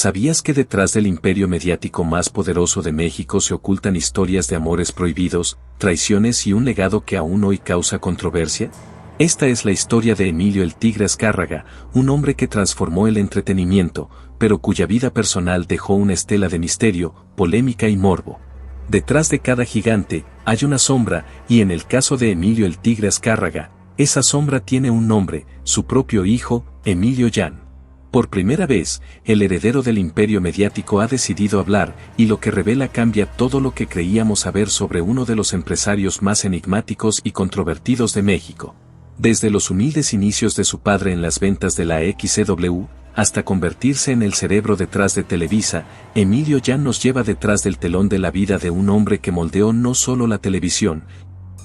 ¿Sabías que detrás del imperio mediático más poderoso de México se ocultan historias de amores prohibidos, traiciones y un legado que aún hoy causa controversia? Esta es la historia de Emilio el Tigre Azcárraga, un hombre que transformó el entretenimiento, pero cuya vida personal dejó una estela de misterio, polémica y morbo. Detrás de cada gigante, hay una sombra, y en el caso de Emilio el Tigre Azcárraga, esa sombra tiene un nombre, su propio hijo, Emilio Jan. Por primera vez, el heredero del imperio mediático ha decidido hablar, y lo que revela cambia todo lo que creíamos saber sobre uno de los empresarios más enigmáticos y controvertidos de México. Desde los humildes inicios de su padre en las ventas de la XCW, hasta convertirse en el cerebro detrás de Televisa, Emilio Jan nos lleva detrás del telón de la vida de un hombre que moldeó no solo la televisión,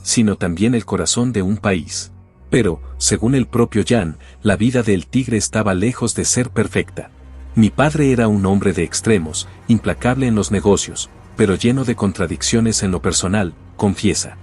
sino también el corazón de un país. Pero, según el propio Jan, la vida del tigre estaba lejos de ser perfecta. Mi padre era un hombre de extremos, implacable en los negocios, pero lleno de contradicciones en lo personal, confiesa.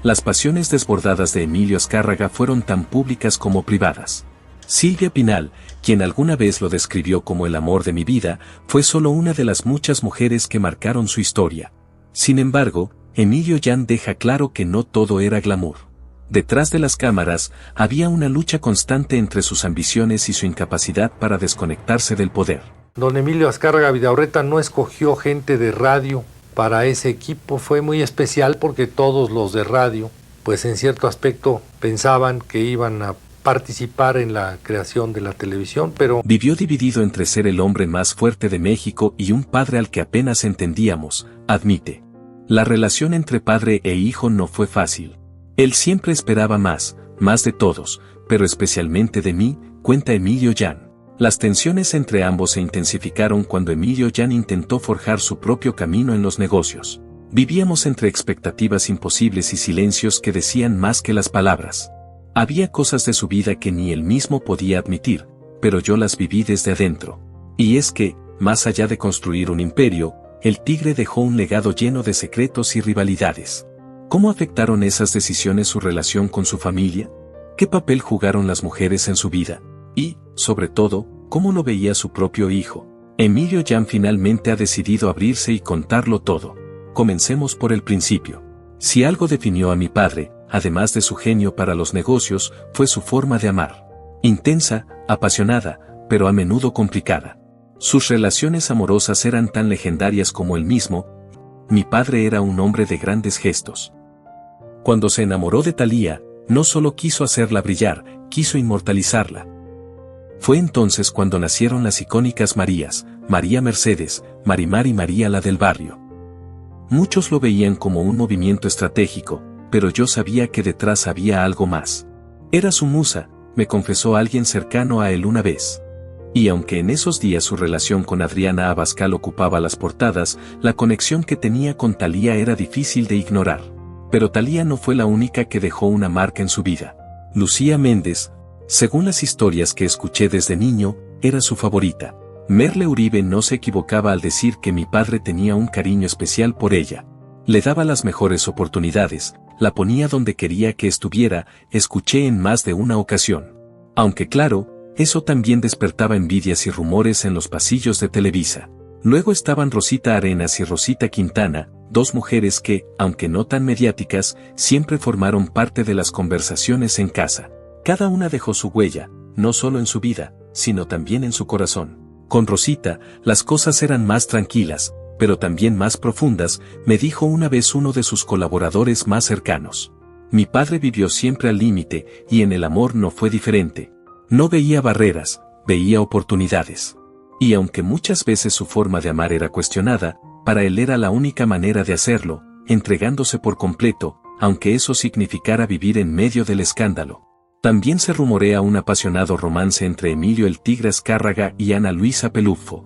Las pasiones desbordadas de Emilio Azcárraga fueron tan públicas como privadas. Silvia Pinal, quien alguna vez lo describió como el amor de mi vida, fue solo una de las muchas mujeres que marcaron su historia. Sin embargo, Emilio Jan deja claro que no todo era glamour. Detrás de las cámaras, había una lucha constante entre sus ambiciones y su incapacidad para desconectarse del poder. Don Emilio Azcárraga Vidaurreta no escogió gente de radio para ese equipo, fue muy especial porque todos los de radio, pues en cierto aspecto pensaban que iban a participar en la creación de la televisión, pero vivió dividido entre ser el hombre más fuerte de México y un padre al que apenas entendíamos, admite. La relación entre padre e hijo no fue fácil. Él siempre esperaba más de todos, pero especialmente de mí, cuenta Emilio Jan. Las tensiones entre ambos se intensificaron cuando Emilio Jan intentó forjar su propio camino en los negocios. Vivíamos entre expectativas imposibles y silencios que decían más que las palabras. Había cosas de su vida que ni él mismo podía admitir, pero yo las viví desde adentro. Y es que, más allá de construir un imperio, el tigre dejó un legado lleno de secretos y rivalidades. ¿Cómo afectaron esas decisiones su relación con su familia? ¿Qué papel jugaron las mujeres en su vida? Y, sobre todo, ¿cómo lo veía su propio hijo? Emilio Jan finalmente ha decidido abrirse y contarlo todo. Comencemos por el principio. Si algo definió a mi padre, además de su genio para los negocios, fue su forma de amar. Intensa, apasionada, pero a menudo complicada. Sus relaciones amorosas eran tan legendarias como él mismo. Mi padre era un hombre de grandes gestos. Cuando se enamoró de Thalía, no solo quiso hacerla brillar, quiso inmortalizarla. Fue entonces cuando nacieron las icónicas Marías, María Mercedes, Marimar y María la del Barrio. Muchos lo veían como un movimiento estratégico, pero yo sabía que detrás había algo más. Era su musa, me confesó alguien cercano a él una vez. Y aunque en esos días su relación con Adriana Abascal ocupaba las portadas, la conexión que tenía con Thalía era difícil de ignorar. Pero Thalía no fue la única que dejó una marca en su vida. Lucía Méndez, según las historias que escuché desde niño, era su favorita. Merle Uribe no se equivocaba al decir que mi padre tenía un cariño especial por ella. Le daba las mejores oportunidades, la ponía donde quería que estuviera, escuché en más de una ocasión. Aunque claro, eso también despertaba envidias y rumores en los pasillos de Televisa. Luego estaban Rosita Arenas y Rosita Quintana, dos mujeres que, aunque no tan mediáticas, siempre formaron parte de las conversaciones en casa. Cada una dejó su huella, no solo en su vida, sino también en su corazón. Con Rosita, las cosas eran más tranquilas, pero también más profundas, me dijo una vez uno de sus colaboradores más cercanos. Mi padre vivió siempre al límite, y en el amor no fue diferente. No veía barreras, veía oportunidades. Y aunque muchas veces su forma de amar era cuestionada, para él era la única manera de hacerlo, entregándose por completo, aunque eso significara vivir en medio del escándalo. También se rumorea un apasionado romance entre Emilio el Tigre Azcárraga y Ana Luisa Pelufo,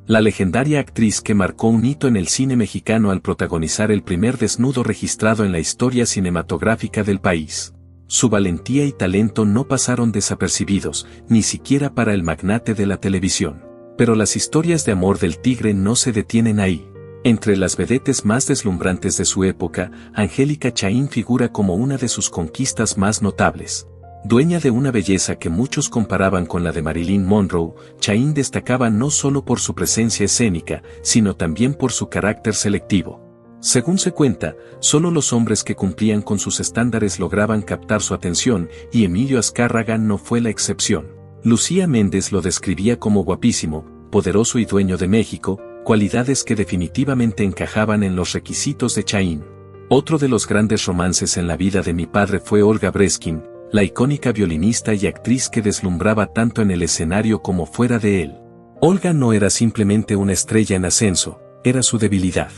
la legendaria actriz que marcó un hito en el cine mexicano al protagonizar el primer desnudo registrado en la historia cinematográfica del país. Su valentía y talento no pasaron desapercibidos, ni siquiera para el magnate de la televisión. Pero las historias de amor del tigre no se detienen ahí. Entre las vedettes más deslumbrantes de su época, Angélica Chaín figura como una de sus conquistas más notables. Dueña de una belleza que muchos comparaban con la de Marilyn Monroe, Chaín destacaba no solo por su presencia escénica, sino también por su carácter selectivo. Según se cuenta, solo los hombres que cumplían con sus estándares lograban captar su atención, y Emilio Azcárraga no fue la excepción. Lucía Méndez lo describía como guapísimo, poderoso y dueño de México, cualidades que definitivamente encajaban en los requisitos de Chaín. Otro de los grandes romances en la vida de mi padre fue Olga Breskin, la icónica violinista y actriz que deslumbraba tanto en el escenario como fuera de él. Olga no era simplemente una estrella en ascenso, era su debilidad.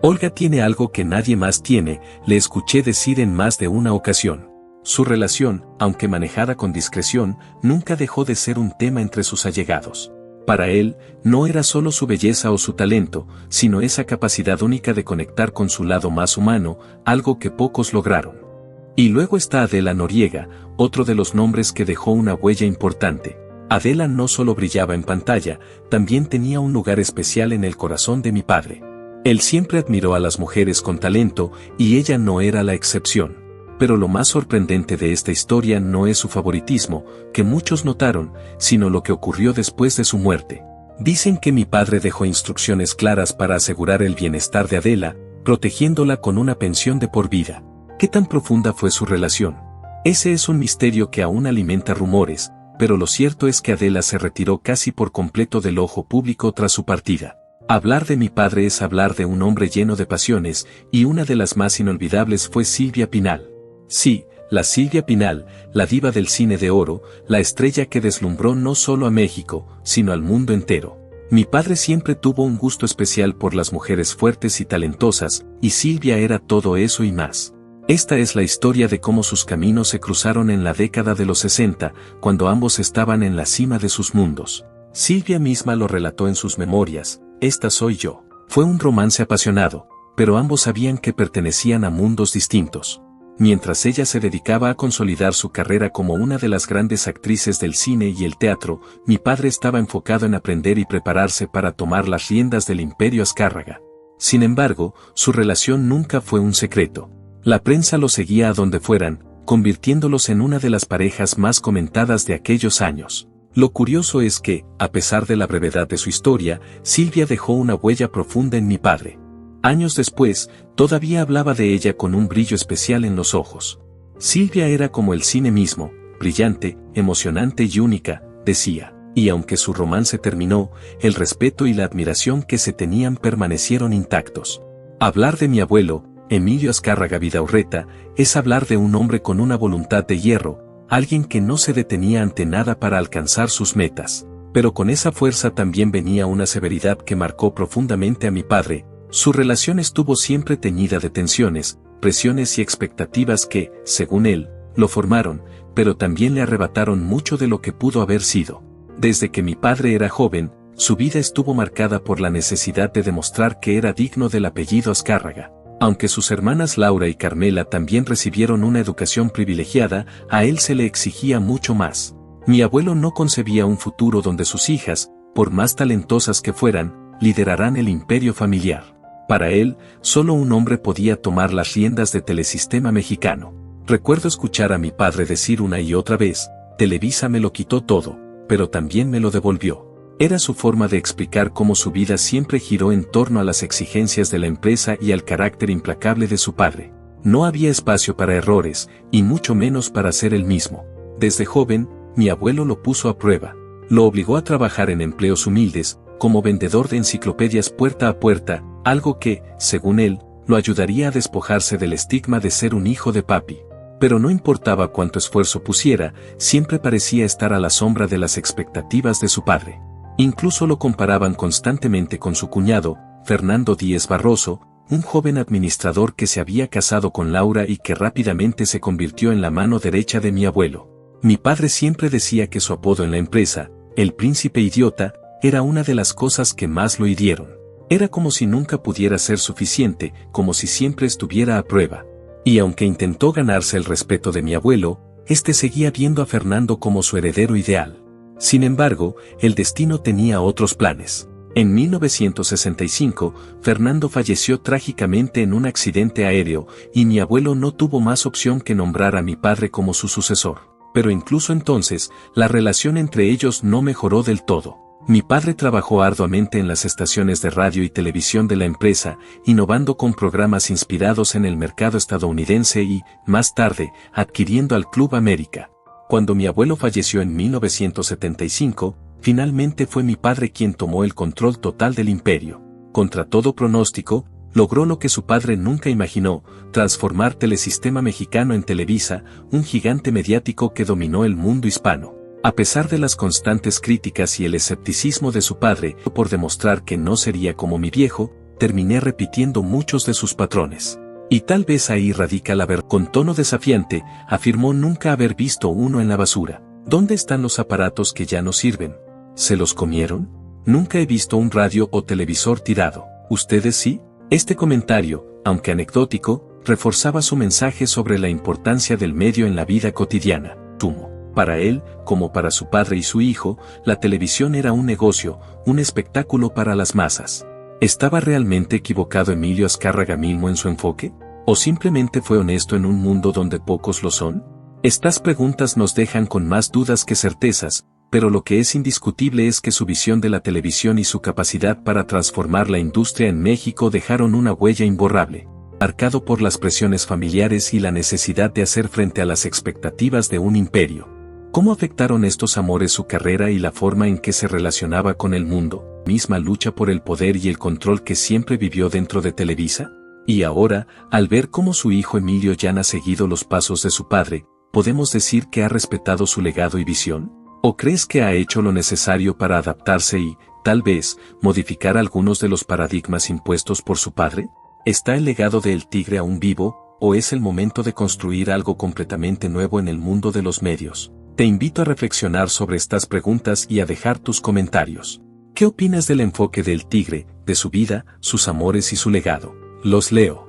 Olga tiene algo que nadie más tiene, le escuché decir en más de una ocasión. Su relación, aunque manejada con discreción, nunca dejó de ser un tema entre sus allegados. Para él, no era solo su belleza o su talento, sino esa capacidad única de conectar con su lado más humano, algo que pocos lograron. Y luego está Adela Noriega, otro de los nombres que dejó una huella importante. Adela no solo brillaba en pantalla, también tenía un lugar especial en el corazón de mi padre. Él siempre admiró a las mujeres con talento, y ella no era la excepción. Pero lo más sorprendente de esta historia no es su favoritismo, que muchos notaron, sino lo que ocurrió después de su muerte. Dicen que mi padre dejó instrucciones claras para asegurar el bienestar de Adela, protegiéndola con una pensión de por vida. ¿Qué tan profunda fue su relación? Ese es un misterio que aún alimenta rumores, pero lo cierto es que Adela se retiró casi por completo del ojo público tras su partida. Hablar de mi padre es hablar de un hombre lleno de pasiones, y una de las más inolvidables fue Silvia Pinal. Sí, la Silvia Pinal, la diva del cine de oro, la estrella que deslumbró no solo a México, sino al mundo entero. Mi padre siempre tuvo un gusto especial por las mujeres fuertes y talentosas, y Silvia era todo eso y más. Esta es la historia de cómo sus caminos se cruzaron en la década de los 60, cuando ambos estaban en la cima de sus mundos. Silvia misma lo relató en sus memorias, Esta soy yo. Fue un romance apasionado, pero ambos sabían que pertenecían a mundos distintos. Mientras ella se dedicaba a consolidar su carrera como una de las grandes actrices del cine y el teatro, mi padre estaba enfocado en aprender y prepararse para tomar las riendas del Imperio Azcárraga. Sin embargo, su relación nunca fue un secreto. La prensa lo seguía a donde fueran, convirtiéndolos en una de las parejas más comentadas de aquellos años. Lo curioso es que, a pesar de la brevedad de su historia, Silvia dejó una huella profunda en mi padre. Años después, todavía hablaba de ella con un brillo especial en los ojos. Silvia era como el cine mismo, brillante, emocionante y única, decía, y aunque su romance terminó, el respeto y la admiración que se tenían permanecieron intactos. Hablar de mi abuelo, Emilio Azcárraga Vidaurreta, es hablar de un hombre con una voluntad de hierro, alguien que no se detenía ante nada para alcanzar sus metas. Pero con esa fuerza también venía una severidad que marcó profundamente a mi padre. Su relación estuvo siempre teñida de tensiones, presiones y expectativas que, según él, lo formaron, pero también le arrebataron mucho de lo que pudo haber sido. Desde que mi padre era joven, su vida estuvo marcada por la necesidad de demostrar que era digno del apellido Azcárraga. Aunque sus hermanas Laura y Carmela también recibieron una educación privilegiada, a él se le exigía mucho más. Mi abuelo no concebía un futuro donde sus hijas, por más talentosas que fueran, liderarán el imperio familiar. Para él, solo un hombre podía tomar las riendas de Telesistema Mexicano. Recuerdo escuchar a mi padre decir una y otra vez, Televisa me lo quitó todo, pero también me lo devolvió. Era su forma de explicar cómo su vida siempre giró en torno a las exigencias de la empresa y al carácter implacable de su padre. No había espacio para errores, y mucho menos para ser él mismo. Desde joven, mi abuelo lo puso a prueba. Lo obligó a trabajar en empleos humildes, como vendedor de enciclopedias puerta a puerta, algo que, según él, lo ayudaría a despojarse del estigma de ser un hijo de papi. Pero no importaba cuánto esfuerzo pusiera, siempre parecía estar a la sombra de las expectativas de su padre. Incluso lo comparaban constantemente con su cuñado, Fernando Díez Barroso, un joven administrador que se había casado con Laura y que rápidamente se convirtió en la mano derecha de mi abuelo. Mi padre siempre decía que su apodo en la empresa, el príncipe idiota, era una de las cosas que más lo hirieron. Era como si nunca pudiera ser suficiente, como si siempre estuviera a prueba. Y aunque intentó ganarse el respeto de mi abuelo, este seguía viendo a Fernando como su heredero ideal. Sin embargo, el destino tenía otros planes. En 1965, Fernando falleció trágicamente en un accidente aéreo, y mi abuelo no tuvo más opción que nombrar a mi padre como su sucesor. pero incluso entonces, la relación entre ellos no mejoró del todo. Mi padre trabajó arduamente en las estaciones de radio y televisión de la empresa, innovando con programas inspirados en el mercado estadounidense y, más tarde, adquiriendo al Club América. Cuando mi abuelo falleció en 1975, finalmente fue mi padre quien tomó el control total del imperio. Contra todo pronóstico, logró lo que su padre nunca imaginó, transformar Telesistema Mexicano en Televisa, un gigante mediático que dominó el mundo hispano. A pesar de las constantes críticas y el escepticismo de su padre por demostrar que no sería como mi viejo, terminé repitiendo muchos de sus patrones. Y tal vez ahí radica la verdad. Con tono desafiante, afirmó nunca haber visto uno en la basura. ¿Dónde están los aparatos que ya no sirven? ¿Se los comieron? Nunca he visto un radio o televisor tirado. ¿Ustedes sí? Este comentario, aunque anecdótico, reforzaba su mensaje sobre la importancia del medio en la vida cotidiana. Para él, como para su padre y su hijo, la televisión era un negocio, un espectáculo para las masas. ¿Estaba realmente equivocado Emilio Azcárraga Milmo en su enfoque? ¿O simplemente fue honesto en un mundo donde pocos lo son? Estas preguntas nos dejan con más dudas que certezas, pero lo que es indiscutible es que su visión de la televisión y su capacidad para transformar la industria en México dejaron una huella imborrable, marcado por las presiones familiares y la necesidad de hacer frente a las expectativas de un imperio. ¿Cómo afectaron estos amores su carrera y la forma en que se relacionaba con el mundo? ¿Misma lucha por el poder y el control que siempre vivió dentro de Televisa? Y ahora, al ver cómo su hijo Emilio ya ha seguido los pasos de su padre, ¿podemos decir que ha respetado su legado y visión? ¿O crees que ha hecho lo necesario para adaptarse y, tal vez, modificar algunos de los paradigmas impuestos por su padre? ¿Está el legado de El Tigre aún vivo, o es el momento de construir algo completamente nuevo en el mundo de los medios? Te invito a reflexionar sobre estas preguntas y a dejar tus comentarios. ¿Qué opinas del enfoque del Tigre, de su vida, sus amores y su legado? Los leo.